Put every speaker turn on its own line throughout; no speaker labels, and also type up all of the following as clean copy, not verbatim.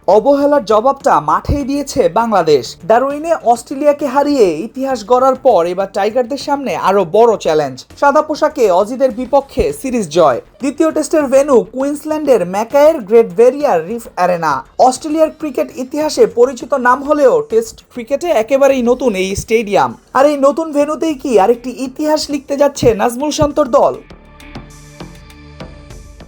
অবহেলার জবাবটা মাঠেই দিয়েছে বাংলাদেশ। ডারউইনে অস্ট্রেলিয়াকে হারিয়ে ইতিহাস গড়ার পর এবার টাইগারদের সামনে আরো বড় চ্যালেঞ্জ, সাদা পোশাকে অজিদের বিপক্ষে সিরিজ জয়। দ্বিতীয় টেস্টের ভেন্যু কুইন্সল্যান্ডের ম্যাকায়ের গ্রেট ব্যারিয়ার রিফ অ্যারেনা। অস্ট্রেলিয়ার ক্রিকেট ইতিহাসে পরিচিত নাম হলেও টেস্ট ক্রিকেটে একেবারেই নতুন এই স্টেডিয়াম। আর এই নতুন ভেন্যুতেই কি আরেকটি ইতিহাস লিখতে যাচ্ছে নাজমুল শান্তর দল?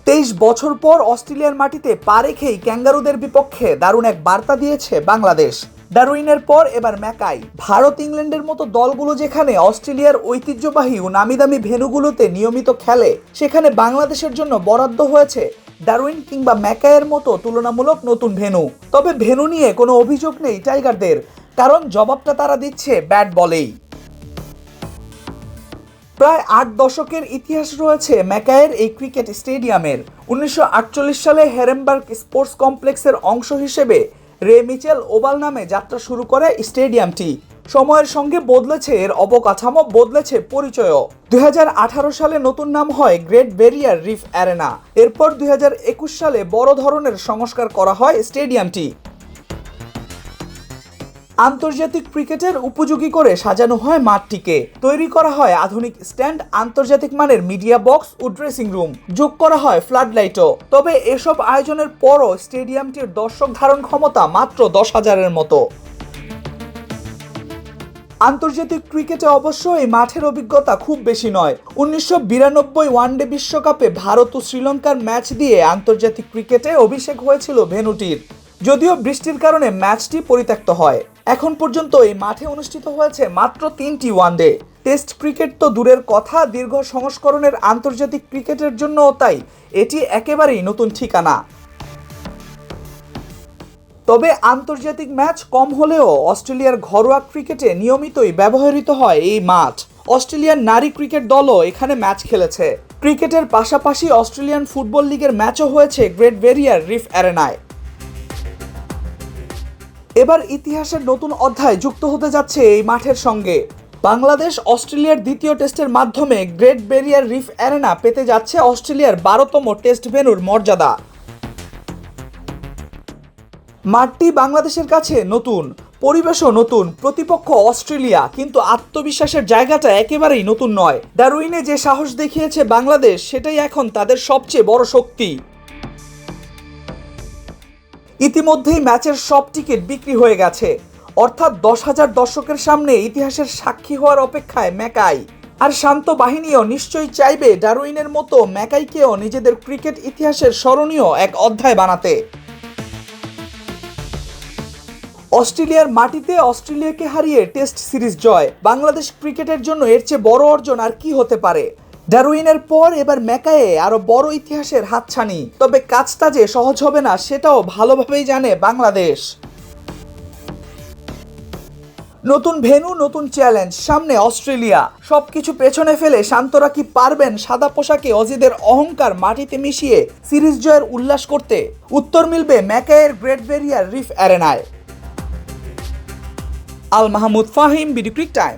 23 বছর পর অস্ট্রেলিয়ার মাটিতে পা রেখেই ক্যাঙ্গারুদের বিপক্ষে দারুণ এক বার্তা দিয়েছে বাংলাদেশ। ডারউইনের পর এবার ম্যাকাই। ভারত ইংল্যান্ডের মতো দলগুলো যেখানে অস্ট্রেলিয়ার ঐতিহ্যবাহী ও নামিদামি ভেন্যুগুলোতে নিয়মিত খেলে, সেখানে বাংলাদেশের জন্য বরাদ্দ হয়েছে ডারউইন কিংবা ম্যাকাইয়ের মতো তুলনামূলক নতুন ভেন্যু। তবে ভেন্যু নিয়ে কোনো অভিযোগ নেই টাইগারদের, কারণ জবাবটা তারা দিচ্ছে ব্যাট বলেই। প্রায় 8 দশকের ইতিহাস রয়েছে ম্যাকাইয়ের এই ক্রিকেট স্টেডিয়ামের। 1948 সালে হেরেনবার্গ স্পোর্টস কমপ্লেক্সের অংশ হিসেবে রে মিচেল ওভাল নামে যাত্রা শুরু করে স্টেডিয়ামটি। সময়ের সঙ্গে বদলেছে এর অবকাঠামো, বদলেছে পরিচয়ও। 2018 সালে নতুন নাম হয় গ্রেট ব্যারিয়ার রিফ অ্যারেনা। এরপর 2021 সালে বড় ধরনের সংস্কার করা হয় স্টেডিয়ামটি। আন্তর্জাতিক ক্রিকেটের উপযোগী করে সাজানো হয় মাঠটিকে। তৈরি করা হয় আধুনিক স্ট্যান্ড, আন্তর্জাতিক মানের মিডিয়া বক্স ও ড্রেসিং রুম, যোগ করা হয় ফ্লাড লাইটও। তবে এসব আয়োজনের পরও স্টেডিয়ামটির দর্শক ধারণ ক্ষমতা মাত্র 10,000-এর মতো। আন্তর্জাতিক ক্রিকেটে অবশ্য এই মাঠের অভিজ্ঞতা খুব বেশি নয়। 1992 ওয়ানডে বিশ্বকাপে ভারত ও শ্রীলঙ্কার ম্যাচ দিয়ে আন্তর্জাতিক ক্রিকেটে অভিষেক হয়েছিল ভেন্যুটির। যদিও বৃষ্টির কারণে ম্যাচটি পরিত্যক্ত হয়। এখন পর্যন্ত এই মাঠে অনুষ্ঠিত হয়েছে মাত্র 3টি ওয়ানডে। টেস্ট ক্রিকেট তো দূরের কথা, দীর্ঘ সংস্করণের আন্তর্জাতিক ক্রিকেটের জন্যও তাই এটি একেবারেই নতুন ঠিকানা। তবে আন্তর্জাতিক ম্যাচ কম হলেও অস্ট্রেলিয়ার ঘরোয়া ক্রিকেটে নিয়মিতই ব্যবহৃত হয় এই মাঠ। অস্ট্রেলিয়ার নারী ক্রিকেট দলও এখানে ম্যাচ খেলেছে। ক্রিকেটের পাশাপাশি অস্ট্রেলিয়ান ফুটবল লিগের ম্যাচও হয়েছে গ্রেট ব্যারিয়ার রিফ অ্যারেনায়। এবার ইতিহাসের নতুন অধ্যায় যুক্ত হতে যাচ্ছে এই মাঠের সঙ্গে। বাংলাদেশ অস্ট্রেলিয়ার দ্বিতীয় টেস্টের মাধ্যমে গ্রেট ব্যারিয়ার রিফ অ্যারেনা পেতে যাচ্ছে অস্ট্রেলিয়ার 12তম টেস্ট ভেন্যুর মর্যাদা। মাঠটি বাংলাদেশের কাছে নতুন, পরিবেশও নতুন, প্রতিপক্ষ অস্ট্রেলিয়া, কিন্তু আত্মবিশ্বাসের জায়গাটা একেবারেই নতুন নয়। ডারউইনে যে সাহস দেখিয়েছে বাংলাদেশ, সেটাই এখন তাদের সবচেয়ে বড় শক্তি। ইতিমধ্যেই ম্যাচের সব টিকিট বিক্রি হয়ে গেছে, অর্থাৎ 10,000 দর্শকের সামনে ইতিহাসের সাক্ষী হওয়ার অপেক্ষায় ম্যাকাই। আর শান্ত বাহিনীও নিশ্চয়ই চাইবে ডারউইনের মতো ম্যাকাইকেও নিজেদের ক্রিকেট ইতিহাসের স্মরণীয় এক অধ্যায় বানাতে। অস্ট্রেলিয়ার মাটিতে অস্ট্রেলিয়াকে হারিয়ে টেস্ট সিরিজ জয় বাংলাদেশ ক্রিকেটের জন্য এর চেয়ে বড় অর্জন আর কি হতে পারে? ডারউইনের পর এবার ম্যাকাইয়ে আরো বড় ইতিহাসের হাতছানি। তবে কাজটা যে সহজ হবে না সেটাও ভালোভাবেই জানে বাংলাদেশ। নতুন ভেন্যু, নতুন চ্যালেঞ্জ, সামনে অস্ট্রেলিয়া। সবকিছু পেছনে ফেলে শান্তরা কি পারবেন সাদা পোশাকে অজিদের অহংকার মাটিতে মিশিয়ে সিরিজ জয়ের উল্লাস করতে? উত্তর মিলবে ম্যাকাইয়ের great barrier reef অ্যারেনায়। Al Mahmud Fahim, BD ক্রিক time.